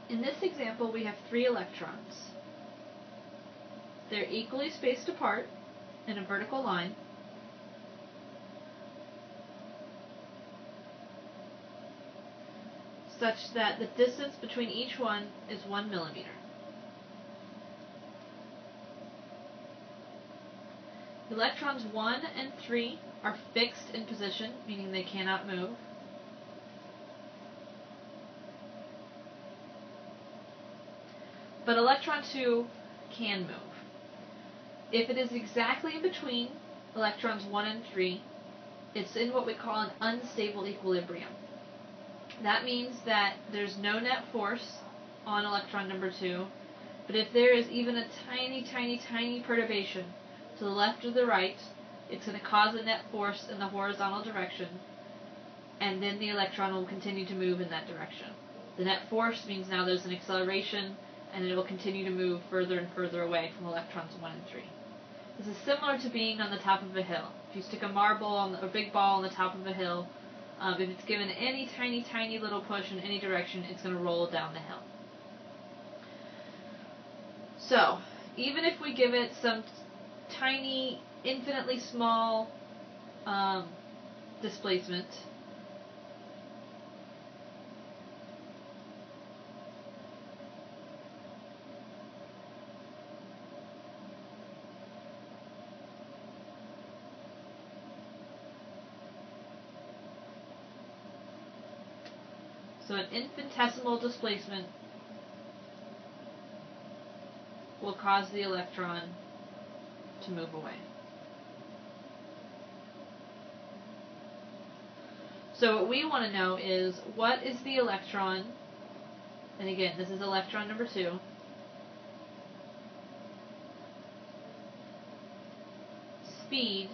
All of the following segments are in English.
In this example, we have 3 electrons. They're equally spaced apart in a vertical line. Such that the distance between each one is 1 millimeter. Electrons 1 and 3 are fixed in position, meaning they cannot move. But electron 2 can move. If it is exactly in between electrons 1 and 3, it's in what we call an unstable equilibrium. That means that there's no net force on electron number 2, but if there is even a tiny, tiny, tiny perturbation to the left or the right, it's going to cause a net force in the horizontal direction, and then the electron will continue to move in that direction. The net force means now there's an acceleration, and it will continue to move further and further away from electrons 1 and 3. This is similar to being on the top of a hill. If you stick a marble or big ball on the top of a hill, if it's given any tiny, tiny little push in any direction, it's going to roll down the hill. So, even if we give it some tiny, infinitely small displacement, so an infinitesimal displacement will cause the electron to move away. So what we want to know is, what is the electron, and again, this is electron number 2, speed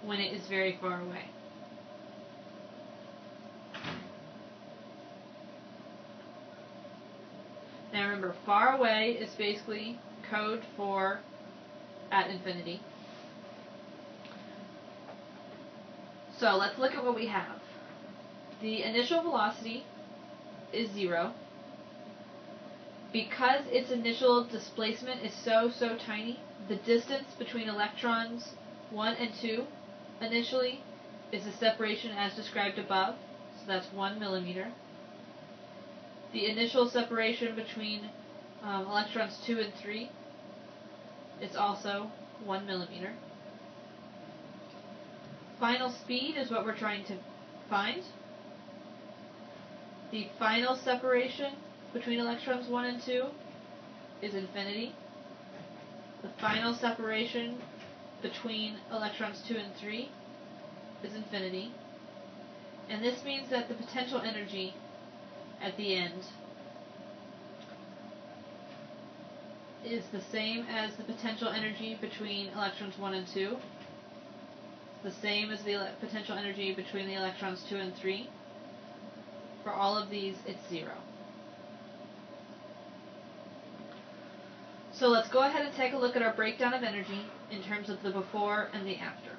when it is very far away. Now remember, far away is basically code for at infinity. So let's look at what we have. The initial velocity is 0. Because its initial displacement is so tiny, the distance between electrons 1 and 2 initially is the separation as described above, so that's 1 millimeter. The initial separation between electrons 2 and 3 is also 1 millimeter. Final speed is what we're trying to find. The final separation between electrons 1 and 2 is infinity. The final separation between electrons 2 and 3 is infinity. And this means that the potential energy at the end is the same as the potential energy between electrons 1 and 2. The same as the potential energy between the electrons 2 and 3. For all of these, it's 0. So let's go ahead and take a look at our breakdown of energy in terms of the before and the after.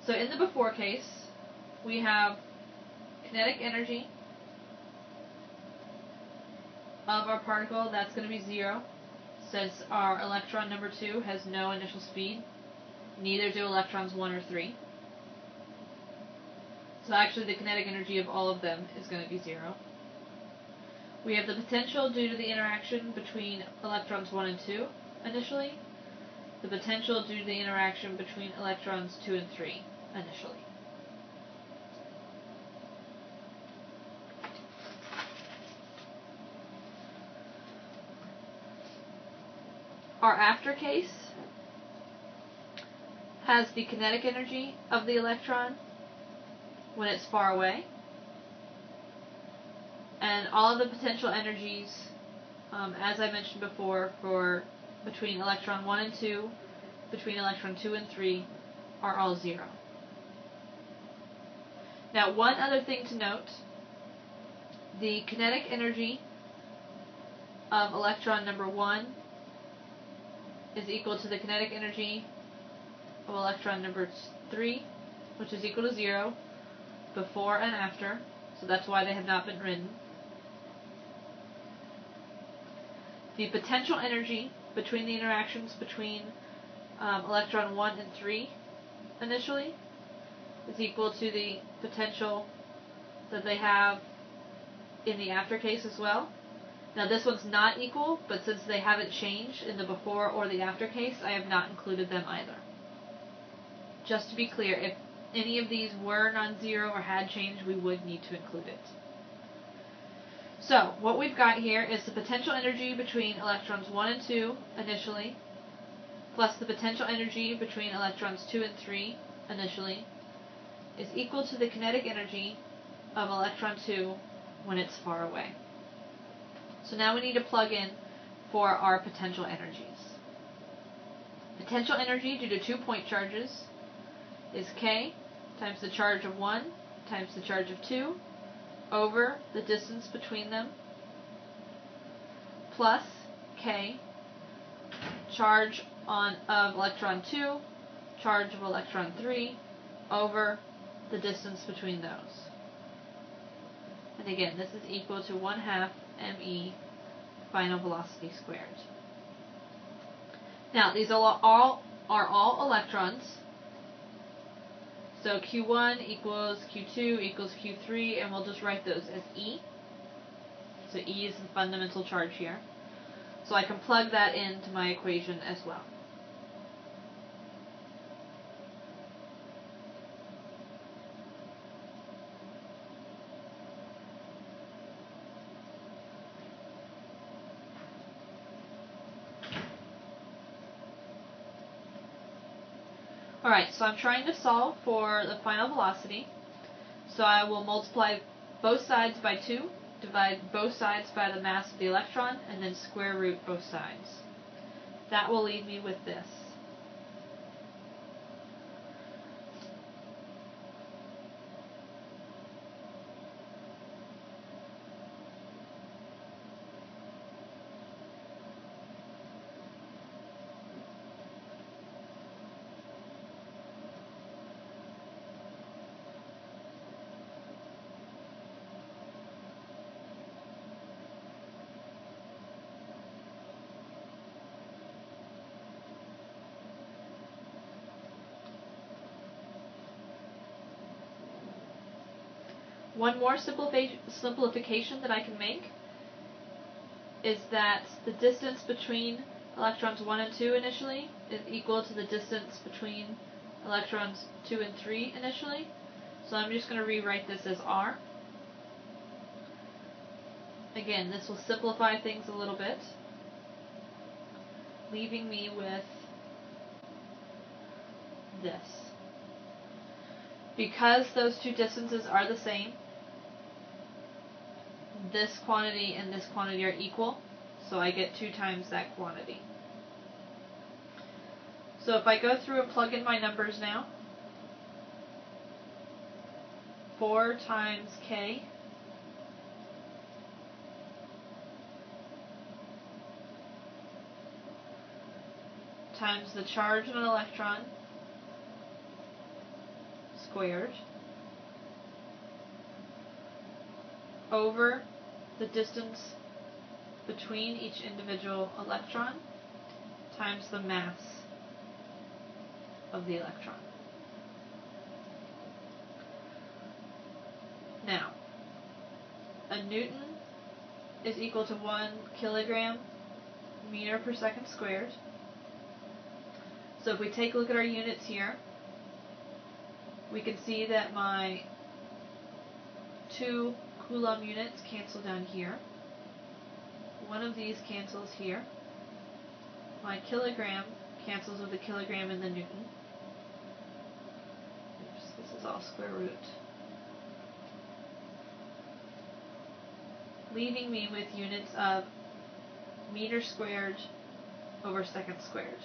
So in the before case, we have kinetic energy of our particle, that's going to be 0, since our electron number 2 has no initial speed. Neither do electrons 1 or 3. So actually the kinetic energy of all of them is going to be 0. We have the potential due to the interaction between electrons 1 and 2 initially. The potential due to the interaction between electrons 2 and 3 initially. Our after case has the kinetic energy of the electron when it's far away, and all of the potential energies, as I mentioned before, for between electron 1 and 2, between electron 2 and 3, are all 0. Now, one other thing to note, the kinetic energy of electron number 1 is equal to the kinetic energy of electron number 3, which is equal to 0, before and after, so that's why they have not been written. The potential energy between the interactions between electron 1 and 3 initially is equal to the potential that they have in the after case as well. Now this one's not equal, but since they haven't changed in the before or the after case, I have not included them either. Just to be clear, if any of these were non-zero or had changed, we would need to include it. So, what we've got here is the potential energy between electrons 1 and 2 initially, plus the potential energy between electrons 2 and 3 initially, is equal to the kinetic energy of electron 2 when it's far away. So now we need to plug in for our potential energies. Potential energy due to 2 point charges is K times the charge of 1 times the charge of 2 over the distance between them, plus K, charge of electron 2, charge of electron 3, over the distance between those. And again, this is equal to 1/2 me final velocity squared. Now, these are all electrons. So Q1 equals Q2 equals Q3, and we'll just write those as E. So E is the fundamental charge here. So I can plug that into my equation as well. Alright, so I'm trying to solve for the final velocity. So I will multiply both sides by 2, divide both sides by the mass of the electron, and then square root both sides. That will leave me with this. One more simplification that I can make is that the distance between electrons 1 and 2 initially is equal to the distance between electrons 2 and 3 initially. So I'm just going to rewrite this as R. Again, this will simplify things a little bit, leaving me with this. Because those two distances are the same, this quantity and this quantity are equal, so I get 2 times that quantity. So if I go through and plug in my numbers now, 4 times K times the charge of an electron squared over the distance between each individual electron times the mass of the electron. Now, a Newton is equal to 1 kilogram meter per second squared. So if we take a look at our units here, we can see that my 2 Coulomb units cancel down here. One of these cancels here. My kilogram cancels with the kilogram in the Newton. Oops, this is all square root. Leaving me with units of meter squared over second squared.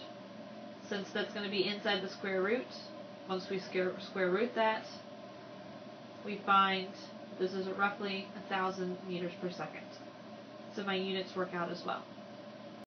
Since that's going to be inside the square root, once we square root that, we find this is roughly 1,000 meters per second. So my units work out as well.